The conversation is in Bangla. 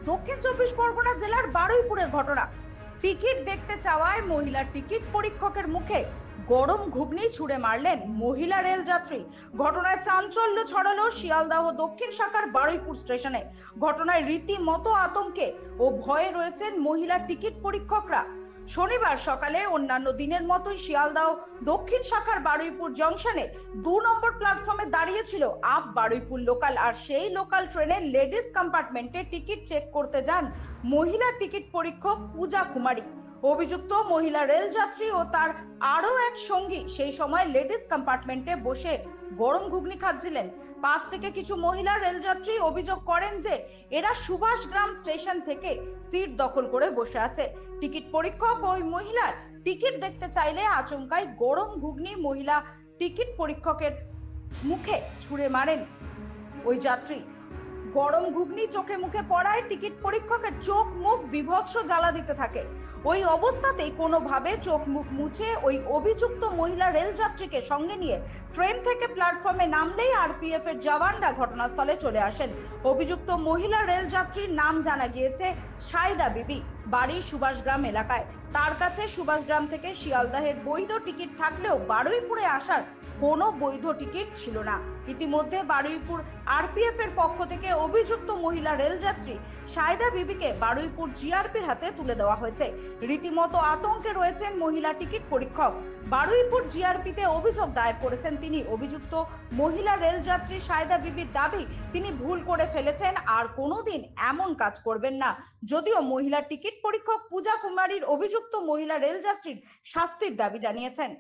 দক্ষিণ চব্বিশ পরগনা জেলার বারুইপুরের ঘটনা। টিকিট দেখতে চাওয়ায় মহিলার টিকিট পরীক্ষকের মুখে গরম ঘুগনি ছুঁড়ে মারলেন মহিলা রেল যাত্রী। ঘটনায় চাঞ্চল্য ছড়ালো শিয়ালদাহ দক্ষিণ শাখার বারুইপুর স্টেশনে। ঘটনায় রীতিমতো আতঙ্কে ও ভয়ে রয়েছেন মহিলা টিকিট পরীক্ষকরা। শনিবার সকালে অন্যান্য দিনের মতোই শিয়ালদাহ দক্ষিণ শাখার বারুইপুর জংশনে 2 নম্বর প্ল্যাটফর্মে দাঁড়িয়েছিল আপ বারুইপুর লোকাল। আর সেই লোকাল ট্রেনের লেডিস কম্পার্টমেন্টে টিকিট চেক করতে যান মহিলা টিকিট পরীক্ষক পূজা কুমারী। অভিযুক্ত মহিলা রেল যাত্রী ও তার আরো এক সঙ্গী সেই সময় লেডিস কম্পার্টমেন্টে বসে গরম ঘুগনি খাচ্ছিলেন। পাশ থেকে কিছু মহিলা রেলযাত্রী অভিযোগ করেন যে এরা সুভাষগ্রাম স্টেশন থেকে সিট দখল করে বসে আছে। টিকিট পরীক্ষক ওই মহিলার টিকিট দেখতে চাইলে আচমকাই গরম ঘুগনি মহিলা টিকিট পরীক্ষকের মুখে ছুঁড়ে মারেন ওই যাত্রী। গরম ঘুগনি চোখে মুখে পড়ায় টিকিট পরীক্ষকের চোখ মুখ বিভৎস জ্বালা দিতে থাকে। ওই অবস্থাতেই কোনোভাবে চোখ মুখ মুছে ওই অভিযুক্ত মহিলা রেল যাত্রীকে সঙ্গে নিয়ে ট্রেন থেকে প্ল্যাটফর্মে নামলেই আরপিএফ এর জওয়ানরা ঘটনাস্থলে চলে আসেন। অভিযুক্ত মহিলা রেল যাত্রীর নাম জানা গিয়েছে সাইদা বিবি, বাড়ি সুভাষগ্রাম এলাকায়। তার কাছে সুভাষগ্রাম থেকে শিয়ালদাহের বৈধ টিকিট থাকলেও বারুইপুরে আসার কোনো বৈধ টিকিট ছিল না। ইতিমধ্যে বারুইপুর আরপিএফ এর পক্ষ থেকে অভিযুক্ত মহিলা রেলযাত্রী সাইদা বিবিকে বারুইপুর জিআরপির হাতে তুলে দেওয়া হয়েছে। রীতিমতো আতঙ্কে রয়েছেন মহিলা টিকিট পরীক্ষক। বারুইপুর জিআরপিতে অভিযোগ দায়ের করেছেন তিনি। অভিযুক্ত মহিলা রেলযাত্রী সাইদা বিবির দাবি তিনি ভুল করে ফেলেছেন, আর কোনোদিন এমন কাজ করবেন না। যদিও মহিলা টিকিট পরীক্ষক পূজা কুমারীর অভিযুক্ত মহিলা রেলযাত্রীর শাস্তির দাবি জানিয়েছেন।